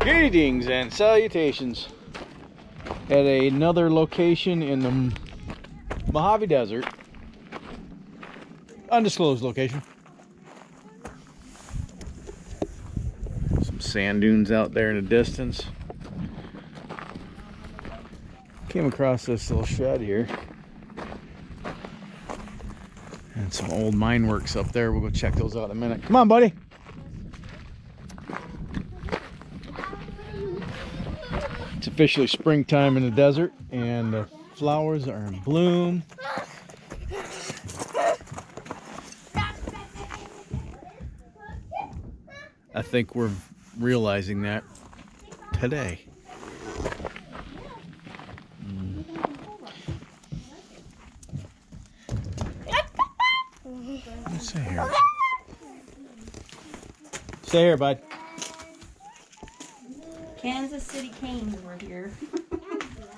Greetings and salutations at another location in the Mojave Desert. Undisclosed location. Some sand dunes out there in the distance. Came across this little shed here. And some old mine works up there. We'll go check those out in a minute. Come on, buddy. It's officially springtime in the desert and the flowers are in bloom. I think we're realizing that today. Let's see here. Stay here, bud. Kansas City canes were here.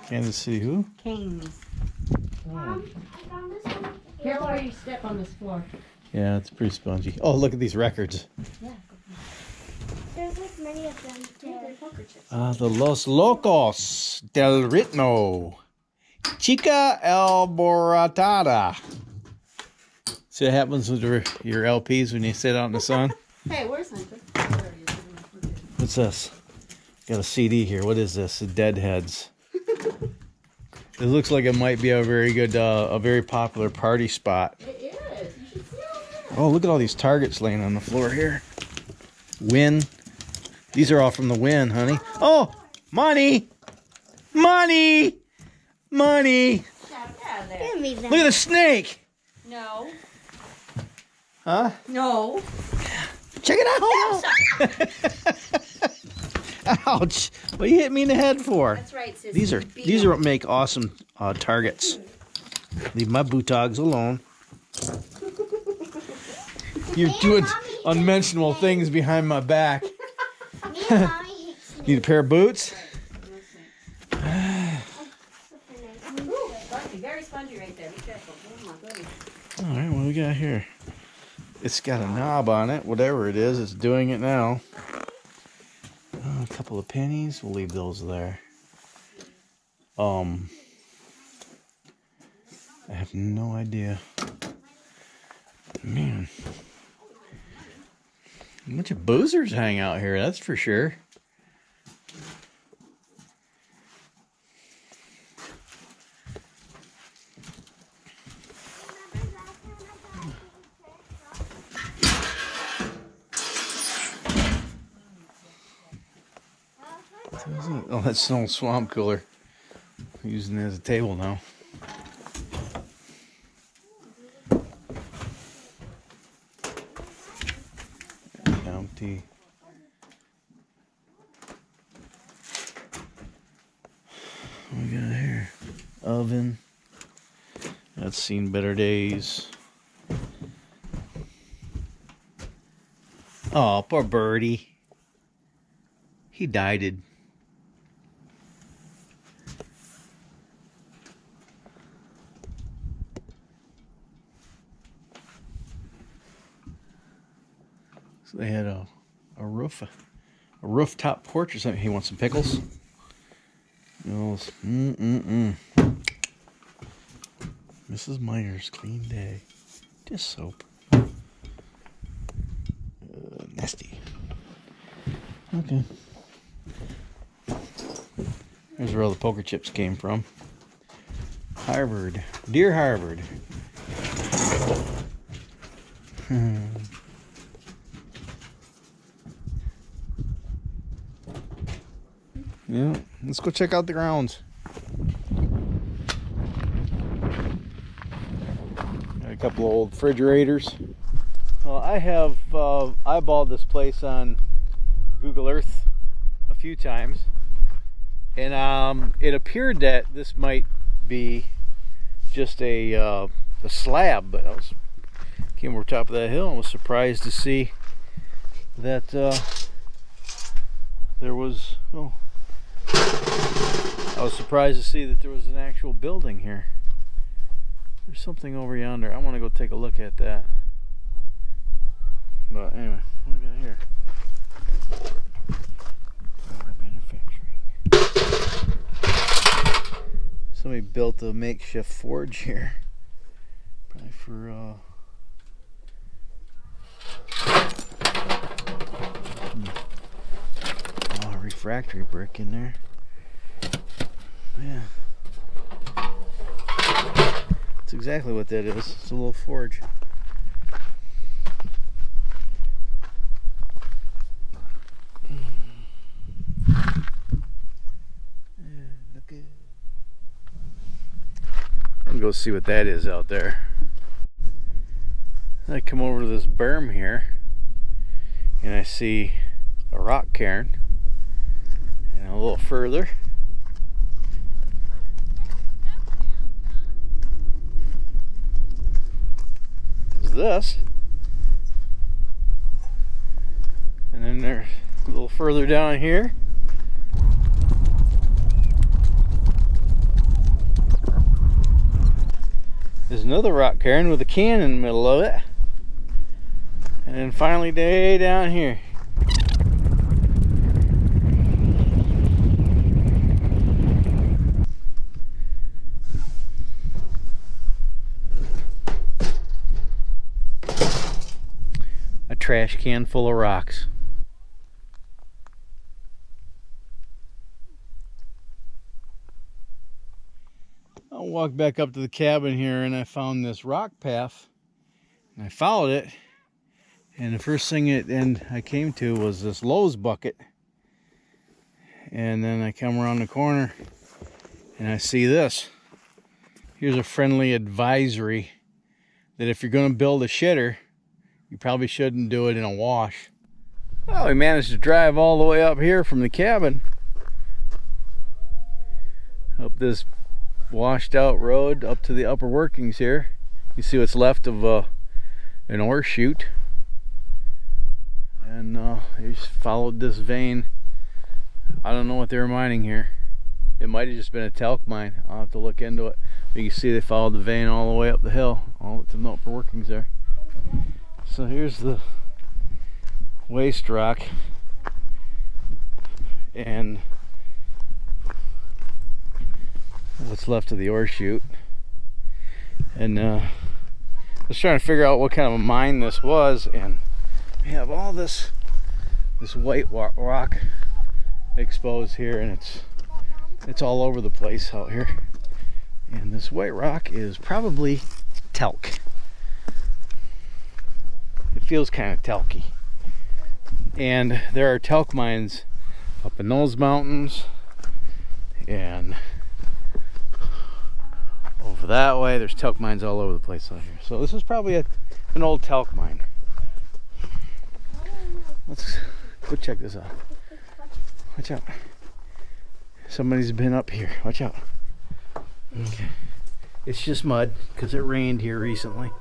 Kansas City who? Canes. Oh. Careful where you step on this floor. Yeah, it's pretty spongy. Oh, look at these records. Yeah. There's like many of them too. The Los Locos del Ritmo. Chica Alborotada. See what happens with your LPs when you sit out in the sun? Hey, where's Hunter? What's this? Got a CD here. What is this? The Deadheads. It looks like it might be a very good, a very popular party spot. It is. You should see all that. Oh, look at all these targets laying on the floor here. Win. These are all from the Win, honey. Oh, money! Money! Money! Get out of there. Give me that. Look at the snake! No. Huh? No. Check it out! Ouch! What you hit me in the head for? That's right, sis. These are what make awesome targets. Leave my bootogs alone. You're doing unmentionable things behind my back. Me and Mommy hate snakes. Need a pair of boots? Ooh, spongy. Very spongy right there. Be careful. Oh my goodness. All right, what do we got here? It's got a knob on it. Whatever it is, it's doing it now. Oh, a couple of pennies. We'll leave those there. I have no idea. Man. A bunch of boozers hang out here, that's for sure. Oh, that's an old swamp cooler. I'm using it as a table now. Empty. What we got here? Oven. That's seen better days. Oh, poor birdie. He died. So they had a rooftop porch or something. He wants some pickles. Mrs. Myers, clean day. Just soap. Nasty. Okay. Here's where all the poker chips came from. Harvard. Dear Harvard. Yeah, let's go check out the grounds. Got a couple of old refrigerators. Well, I have eyeballed this place on Google Earth a few times, and it appeared that this might be just a slab, but I came over top of that hill and was surprised to see that there was. Oh, I was surprised to see that there was an actual building here. There's something over yonder. I want to go take a look at that. But anyway, what do we got here? Oh, right built a makeshift forge here. Probably for refractory brick in there. Yeah. That's exactly what that is. It's a little forge. I'm gonna go see what that is out there. I come over to this berm here and I see a rock cairn, and a little further is this, and then there's a little further down here there's another rock cairn with a can in the middle of it. And then finally way down here. A trash can full of rocks. I walked back up to the cabin here and I found this rock path. And I followed it. And the first thing I came to was this Lowe's bucket. And then I come around the corner and I see this. Here's a friendly advisory that if you're going to build a shitter, you probably shouldn't do it in a wash. Well, we managed to drive all the way up here from the cabin. Up this washed out road up to the upper workings here. You see what's left of an ore chute. And they just followed this vein. I don't know what they were mining here. It might have just been a talc mine. I'll have to look into it. But you can see they followed the vein all the way up the hill, all to the upper workings there. So here's the waste rock. And what's left of the ore chute. And I was trying to figure out what kind of a mine this was, and we have all this white rock exposed here, and it's all over the place out here. And this white rock is probably talc. It feels kind of talky. And there are talc mines up in those mountains and over that way. There's talc mines all over the place out here. So this is probably an old talc mine. Let's go check this out. Watch out. Somebody's been up here. Watch out. Okay. It's just mud because it rained here recently.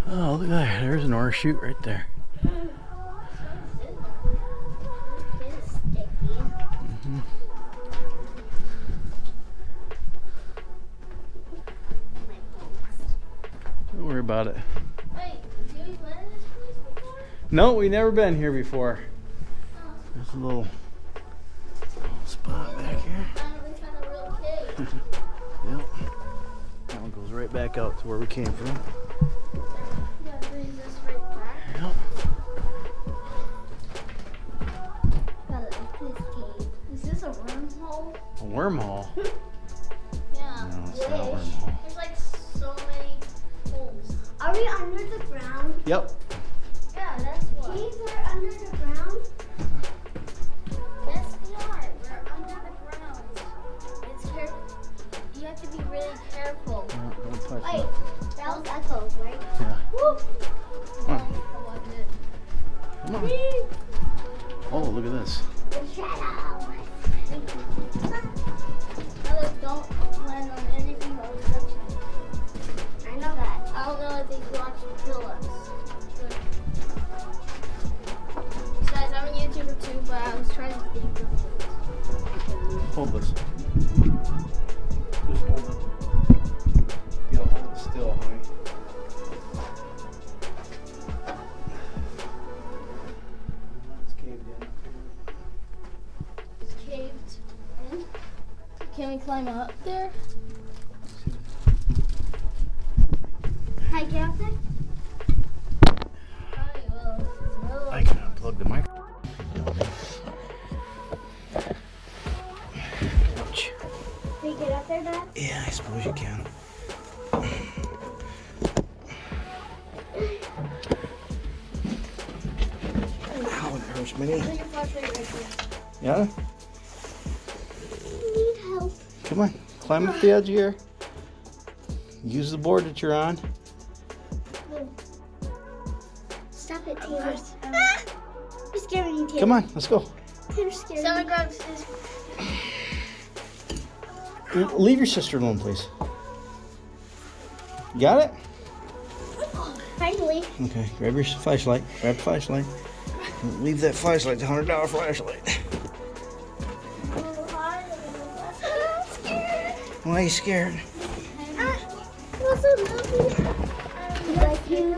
Oh, look at that. There's an ore chute right there. Mm-hmm. Don't worry about it. Wait, did we been in this place before? No, we've never been here before. There's a little spot back here. Finally found a real cave. Yep. That one goes right back out to where we came from. Yeah, bring this right back. Yep. I like this cave. Is this a wormhole? A wormhole? Yeah. No, it's not a wormhole. There's like so many holes. Are we under the ground? Yep. Yeah, that's what. Caves are under the ground? Yes, we are. We're under the ground. It's you have to be really careful. No, don't touch Wait, that. that was echoes, right? Yeah. Woo! Come on. Come on. Oh, look at this. The shadow. Others don't land on anything but reflection. I know that. I don't know if these blocks will kill us. Besides, I'm a YouTuber too, but I was trying to think of it. Hold this. Just hold it. You know, hold it still, honey. It's caved in. climb up there? Can I get up there? I can unplug the microphone. Ouch. Can you get up there, Dad? Yeah, I suppose you can. Ow, it hurts me. Put your flashlight right here. Yeah? I need help. Come on, climb up the edge here. Use the board that you're on. Stop it, Taylor. You're scaring me, Taylor. Come on, let's go. Taylor's scaring me. Someone grabs his... Leave your sister alone, please. Got it? Finally. Okay, grab your flashlight. Grab the flashlight. Leave that flashlight, the $100 flashlight. I'm scared. Why are you scared? I'm so lovely. Like you.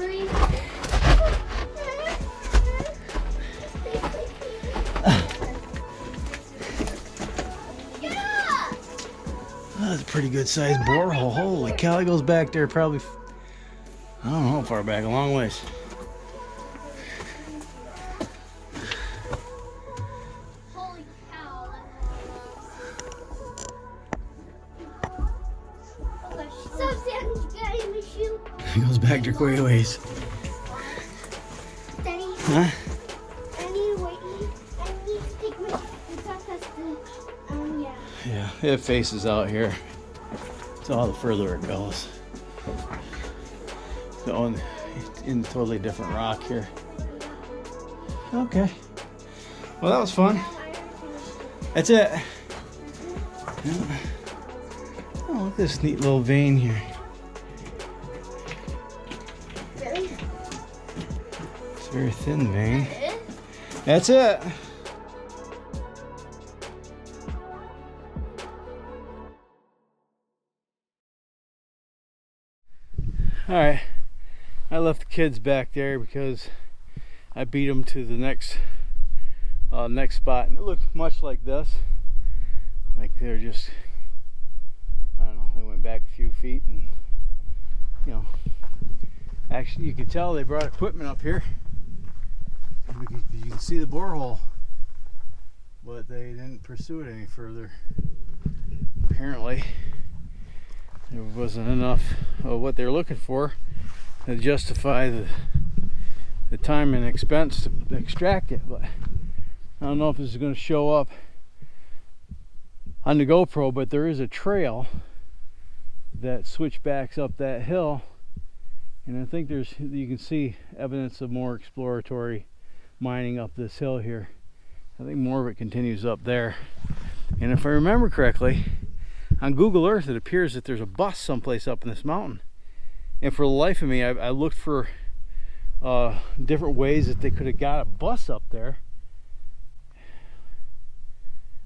Oh, that's a pretty good sized borehole. Holy cow, it goes back there probably, I don't know how far back, a long ways. Holy cow. Stop standing, get in the shoe. It goes back there quite a ways. Daddy, Huh? I need to wait. I need to take my stuff as the, yeah. Yeah, it faces out here. It's all the further it goes. Going in totally different rock here. Okay. Well, that was fun. That's it. Yeah. Oh, look at this neat little vein here. Really? It's a very thin vein. That's it. All right, I left the kids back there because I beat them to the next spot, and it looked much like this. Like they're just, I don't know, they went back a few feet, and you know, actually you can tell they brought equipment up here. You can see the borehole, but they didn't pursue it any further. Apparently there wasn't enough of what they're looking for to justify the time and expense to extract it. But I don't know if this is going to show up on the GoPro, but there is a trail that switchbacks up that hill, and I think you can see evidence of more exploratory mining up this hill here. I think more of it continues up there, and if I remember correctly, on Google Earth it appears that there's a bus someplace up in this mountain, and for the life of me I looked for different ways that they could have got a bus up there.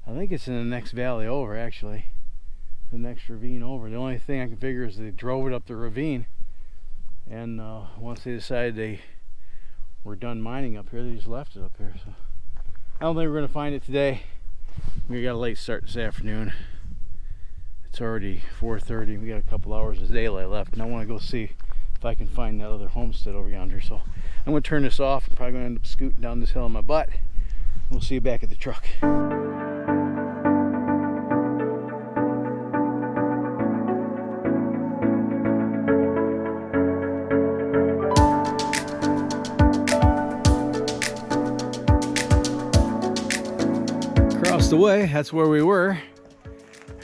I think it's in the next valley over, actually, the next ravine over. The only thing I can figure is they drove it up the ravine, and once they decided they were done mining up here, they just left it up here. So I don't think we're going to find it today. We got a late start this afternoon. It's already 4:30. We got a couple hours of daylight left, and I want to go see if I can find that other homestead over yonder. So I'm going to turn this off. I'm probably going to end up scooting down this hill on my butt. We'll see you back at the truck. Across the way, that's where we were.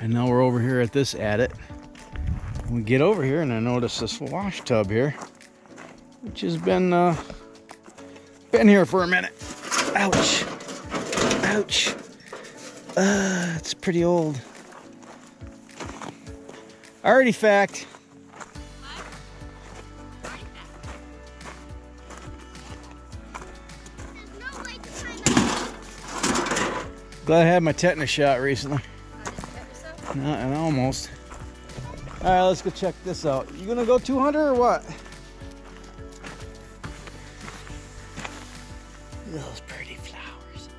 And now we're over here at this adit. We get over here and I notice this wash tub here, which has been here for a minute. Ouch. Ouch. It's pretty old. Artifact. Glad I had my tetanus shot recently. And almost. All right, let's go check this out. You gonna go 200 or what? Those pretty flowers.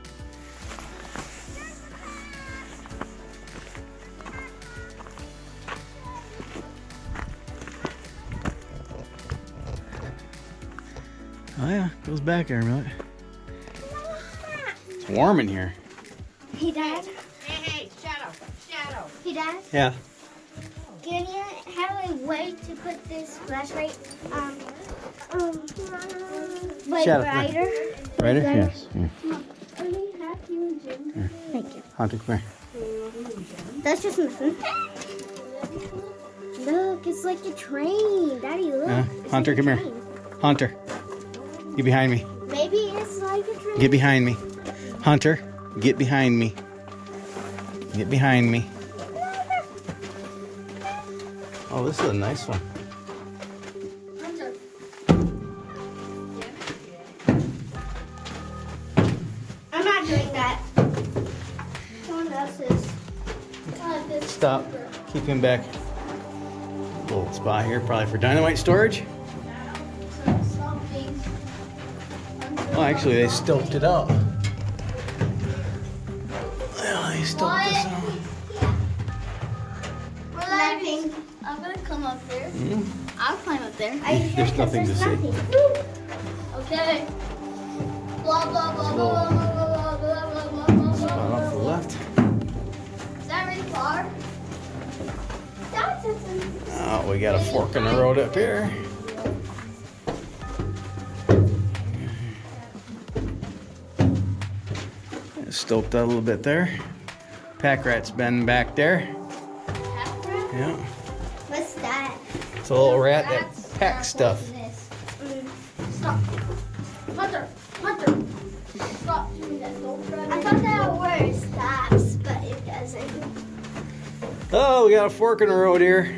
Oh yeah, goes back there a minute. It's warm in here. Hey, Dad. Hey, shadow. Hey, Dad. Yeah. Can you have a way to put this flashlight like Shadow, brighter? Right here? Yes. Here. Thank you. Hunter, come here. That's just nothing. Look, it's like a train. Daddy, look. It's Hunter, like a come here. train. Hunter, get behind me. Maybe it's like a train. Get behind me. Hunter, get behind me. Get behind me. Oh, this is a nice one. Hunter. I'm not doing that. Someone else is. Stop. Keep him back. Little spot here, probably for dynamite storage. Oh, actually, they stoked it out. Well, they stoked this out. Nothing. I'm gonna come up there. I'll climb up there. There's nothing to see. Okay. Blah blah blah blah blah blah blah blah blah. Spot off the left. Is that really far? Oh, we got a fork in the road up here. Stoked out a little bit there. Pack rat's been back there. Yeah. What's that? It's a little rat that packs stuff. Stop. Hunter. Stop doing that. I thought that word stops, but it doesn't. Oh, we got a fork in the road here.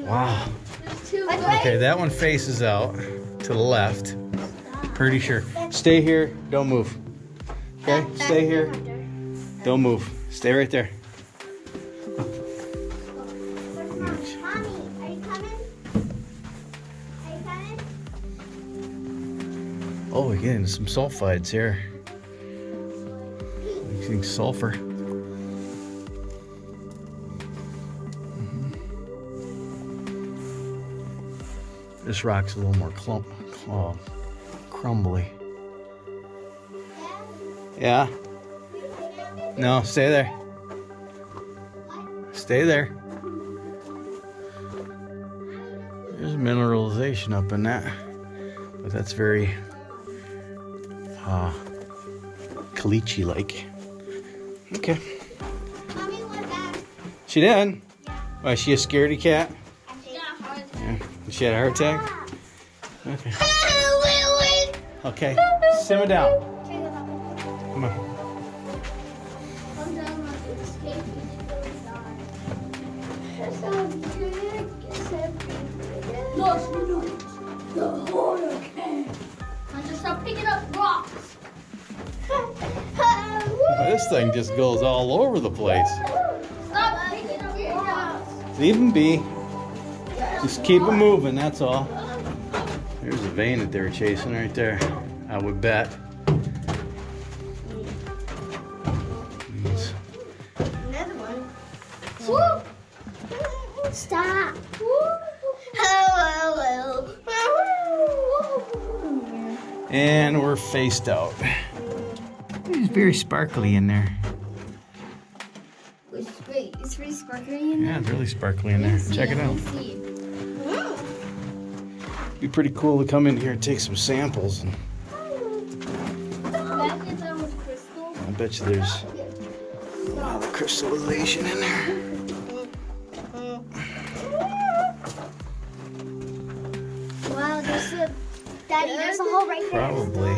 Wow. Okay, that one faces out to the left. Pretty sure. Stay here. Don't move. Okay, stay here. Don't move. Stay right there. Mommy, are you coming? Are you coming? Oh, we're getting some sulfides here. Mixing sulfur. This rock's a little more crumbly. Yeah? No, stay there. Stay there. There's mineralization up in that. But that's very caliche-like. Okay. Mommy went back. She did? Why, is she a scaredy cat? She got a heart attack. Yeah. She had a heart attack? Okay. Okay. Simmer down. Come on. Stop picking up rocks. This thing just goes all over the place. Stop picking up rocks. Leave them be. Just keep them moving, that's all. There's a vein that they were chasing right there, I would bet. Another one. Whoop. Stop. Hello. And we're faced out. It's very sparkly in there. Which is great. It's pretty sparkly in there. Yeah, it's really sparkly in there. Check it out. Be pretty cool to come in here and take some samples. And I bet you there's a lot of crystallization in there. Wow, Daddy, there's a hole right there. Probably.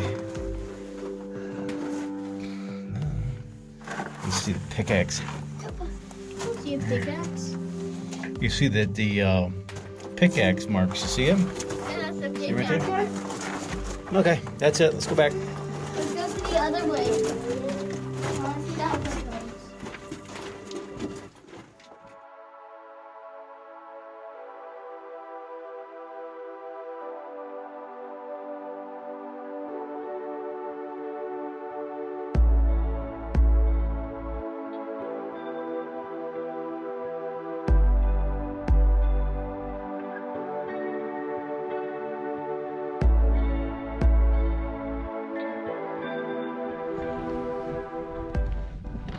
You see the pickaxe. See a pickaxe? You see that the pickaxe marks. You see them? Yeah, that's a See right pickaxe. there? Okay, that's it. Let's go back. Let's go to the other way. I want to see that one goes.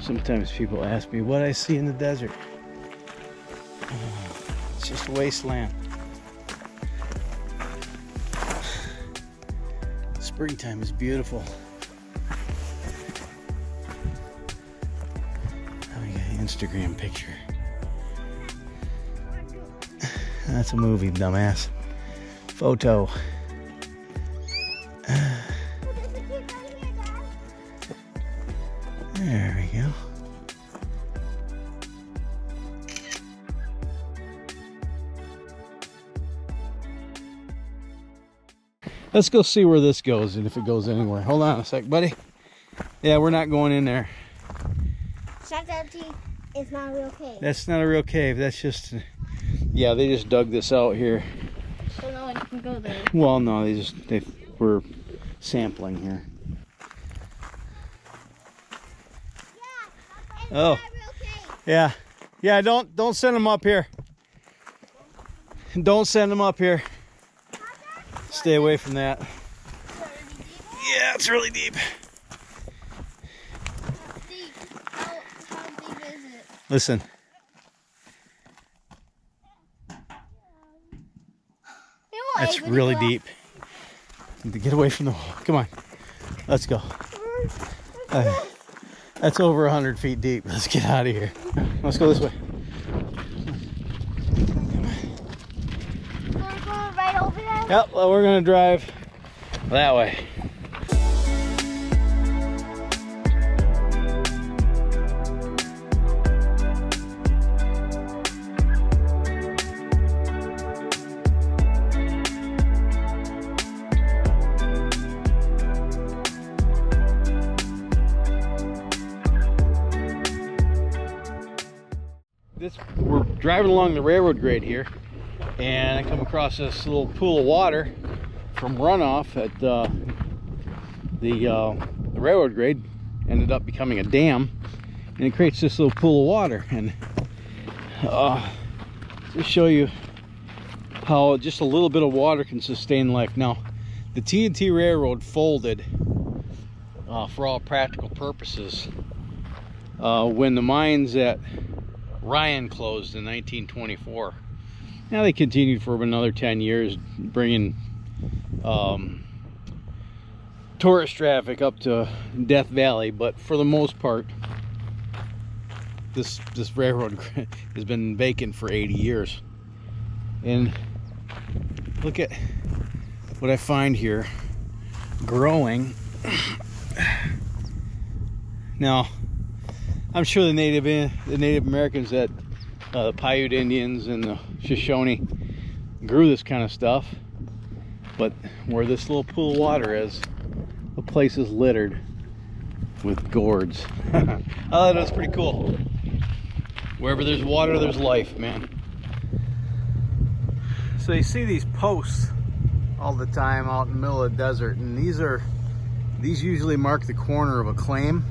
Sometimes people ask me what I see in the desert. It's just wasteland. Springtime is beautiful. Oh, we got an Instagram picture. That's a movie, dumbass. Photo. There we go. Let's go see where this goes and if it goes anywhere. Hold on a sec, buddy. Yeah, we're not going in there. Shut up, T. It's not a real cave. That's not a real cave. That's just, yeah, they just dug this out here. So no one can go there. Well, no, they were sampling here. Yeah, it's Oh. not a real cave. Yeah, yeah. Don't send them up here. Don't send them up here. Stay away from that. Yeah, it's really deep. Deep. How deep is it? Listen. That's really deep. Get away from the wall. Come on. Let's go. That's over 100 feet deep. Let's get out of here. Let's go this way. We're going right over there? Yep, well, we're going to drive that way. We're driving along the railroad grade here, and I come across this little pool of water from runoff at the railroad grade. Ended up becoming a dam, and it creates this little pool of water. And just show you how just a little bit of water can sustain life. Now, the T&T Railroad folded for all practical purposes when the mines at Ryan closed in 1924. Now they continued for another 10 years, bringing tourist traffic up to Death Valley, but for the most part, this railroad has been vacant for 80 years. And look at what I find here growing. Now, I'm sure the Native Americans that the Paiute Indians and the Shoshone grew this kind of stuff, but where this little pool of water is, the place is littered with gourds. I thought it was pretty cool. Wherever there's water, there's life, man. So you see these posts all the time out in the middle of the desert, and these usually mark the corner of a claim.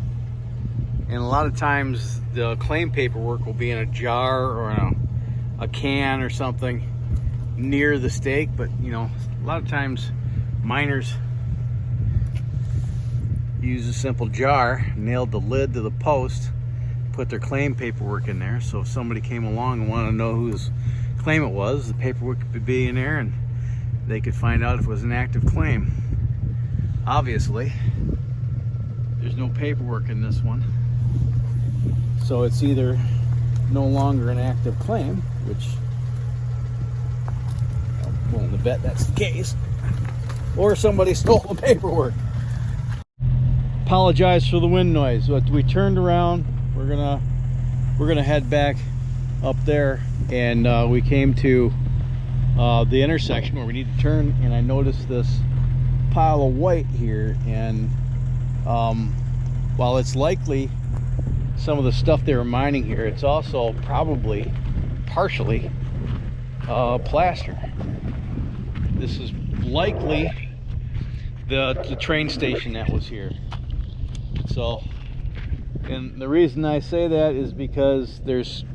And a lot of times the claim paperwork will be in a jar or in a can or something near the stake. But you know, a lot of times miners use a simple jar, nailed the lid to the post, put their claim paperwork in there. So if somebody came along and wanted to know whose claim it was, the paperwork could be in there and they could find out if it was an active claim. Obviously, there's no paperwork in this one. So it's either no longer an active claim, which I'm willing to bet that's the case, or somebody stole the paperwork. Apologize for the wind noise, but we turned around. We're gonna head back up there, and we came to the intersection where we need to turn, and I noticed this pile of white here. And while it's likely some of the stuff they were mining here, it's also probably partially plaster. This is likely the train station that was here. So, and the reason I say that is because there's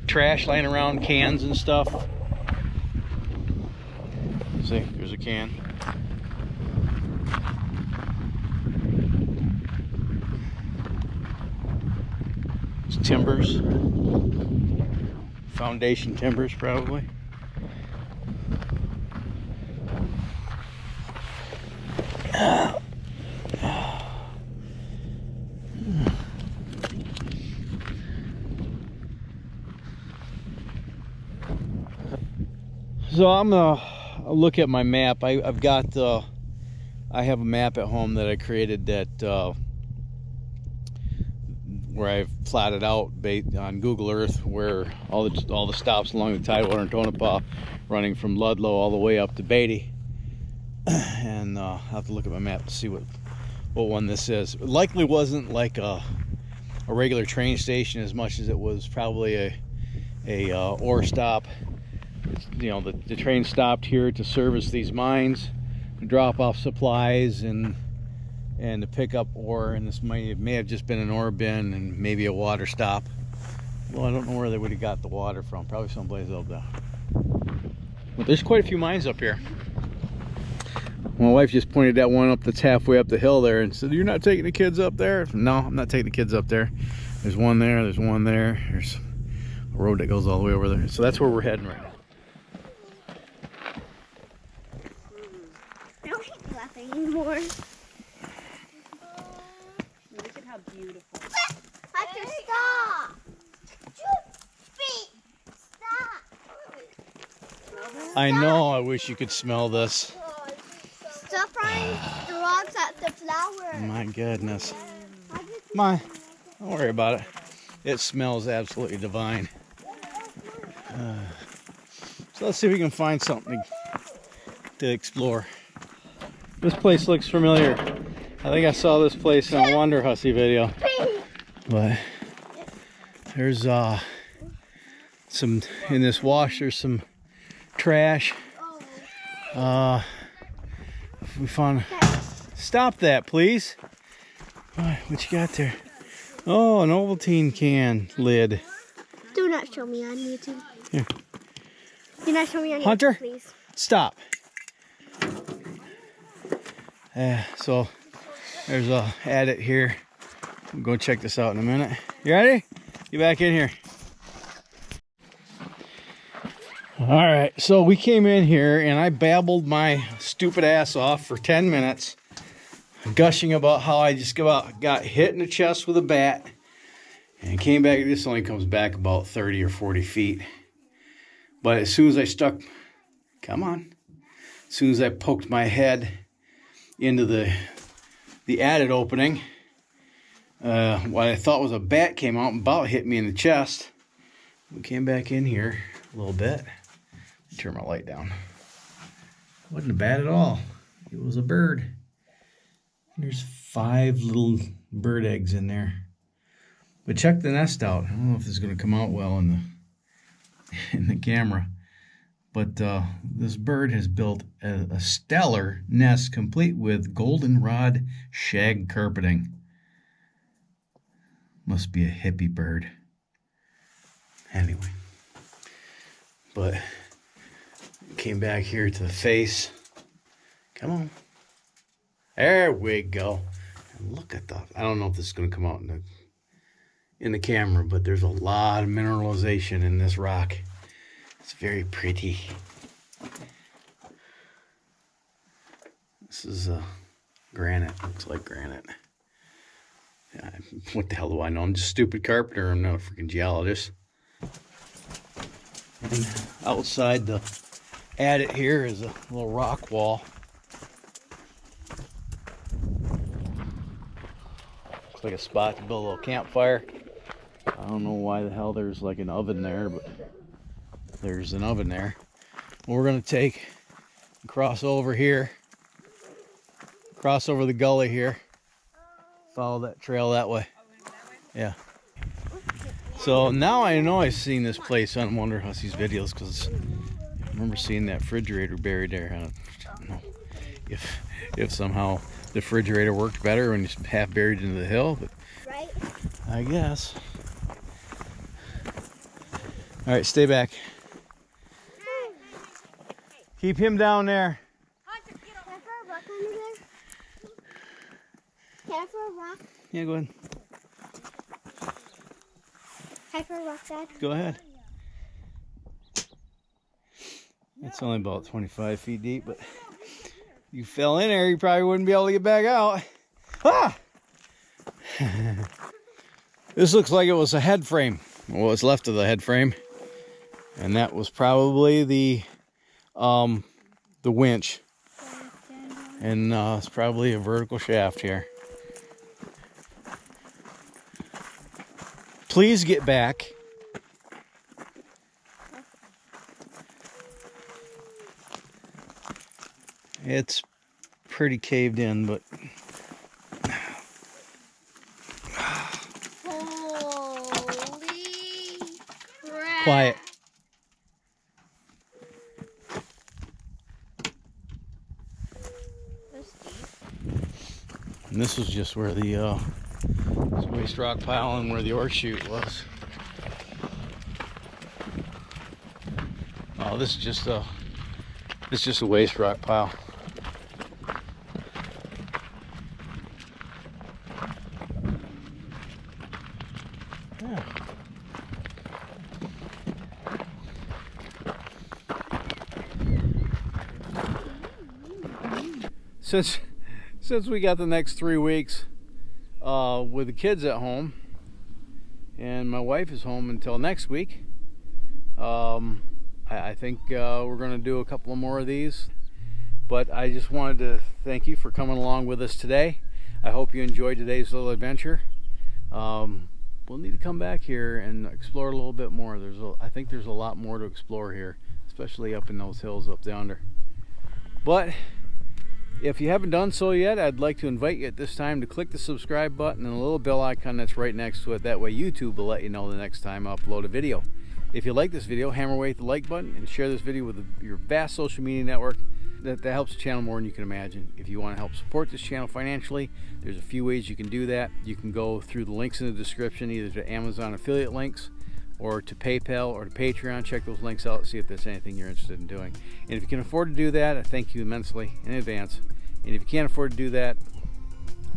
trash laying around, cans and stuff. See, there's a can. timbers. Foundation timbers, probably. So I'm gonna look at my map. I've got I have a map at home that I created that where I've plotted out on Google Earth where all the stops along the Tidewater and Tonopah, running from Ludlow all the way up to Beatty. And I'll have to look at my map to see what one this is. It likely wasn't like a regular train station as much as it was probably a ore stop. You know, the train stopped here to service these mines, to drop off supplies and to pick up ore, and this may have just been an ore bin and maybe a water stop. Well, I don't know where they would have got the water from, probably someplace up there. But there's quite a few mines up here. My wife just pointed at one up that's halfway up the hill there and said, "You're not taking the kids up there?" No, I'm not taking the kids up there. There's one there, there's one there, there's a road that goes all the way over there. So that's where we're heading right now. I don't hate laughing anymore. Look at how beautiful. Hunter, stop! Stop! I know, I wish you could smell this. Stop throwing the rocks at the flower. My goodness. Come on, don't worry about it. It smells absolutely divine. So let's see if we can find something to explore. This place looks familiar. I think I saw this place in a Wonder Hussy video. But there's some, in this wash, there's some trash. We found, stop that please. What you got there? Oh, an Ovaltine can lid. Do not show me on YouTube. Here. Do not show me on Hunter, YouTube, please. stop. So there's a adit here. We'll go check this out in a minute. You ready? Get back in here. All right, so we came in here and I babbled my stupid ass off for 10 minutes, gushing about how I just got hit in the chest with a bat and came back. This only comes back about 30 or 40 feet. But as soon as I stuck, come on, as soon as I poked my head into the adit opening, what I thought was a bat came out and about hit me in the chest. We came back in here a little bit. Turn my light down. It wasn't a bat at all. It was a bird. There's 5 little bird eggs in there. But check the nest out. I don't know if this is going to come out well in the camera. But this bird has built a stellar nest complete with goldenrod shag carpeting. Must be a hippie bird. Anyway. But came back here to the face. Come on. There we go. And look at that. I don't know if this is going to come out in the camera, but there's a lot of mineralization in this rock. It's very pretty. This is granite. Looks like granite. What the hell do I know? I'm just a stupid carpenter. I'm not a freaking geologist. And outside the adit here is a little rock wall. Looks like a spot to build a little campfire. I don't know why the hell there's like an oven there, but there's an oven there. We're gonna take and cross over here, cross over the gully here, follow that trail that way. Yeah. So now I know I've seen this place on Wonder Hussy's videos because I remember seeing that refrigerator buried there. I don't know if somehow the refrigerator worked better when it's half buried into the hill, but Right? I guess. All right, stay back. Keep him down there. Can I throw a rock under there? Can I throw a rock? Yeah, go ahead. Hi for a rock, Dad. Go ahead. It's only about 25 feet deep, but you fell in there, you probably wouldn't be able to get back out. Ah! This looks like it was a head frame. Well, what's left of the head frame. And that was probably the winch. And it's probably a vertical shaft here. Please get back. It's pretty caved in, but Holy crap. quiet. That's deep. And this was just where the waste rock pile and where the ore chute was. Oh, this is just a waste rock pile. Yeah. Since we got the next 3 weeks with the kids at home, and my wife is home until next week, I think we're going to do a couple more of these. But I just wanted to thank you for coming along with us today. I hope you enjoyed today's little adventure. We'll need to come back here and explore a little bit more. I think there's a lot more to explore here, especially up in those hills up yonder. But if you haven't done so yet, I'd like to invite you at this time to click the subscribe button and the little bell icon that's right next to it. That way YouTube will let you know the next time I upload a video. If you like this video, hammer away at the like button and share this video with your vast social media network. That helps the channel more than you can imagine. If you want to help support this channel financially, there's a few ways you can do that. You can go through the links in the description, either to Amazon affiliate links or to PayPal or to Patreon. Check those links out, see if there's anything you're interested in doing. And if you can afford to do that, I thank you immensely in advance. And if you can't afford to do that,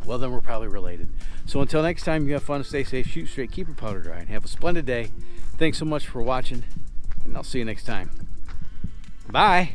well, then we're probably related. So until next time, you have fun, stay safe, shoot straight, keep your powder dry, and have a splendid day. Thanks so much for watching, and I'll see you next time. Bye.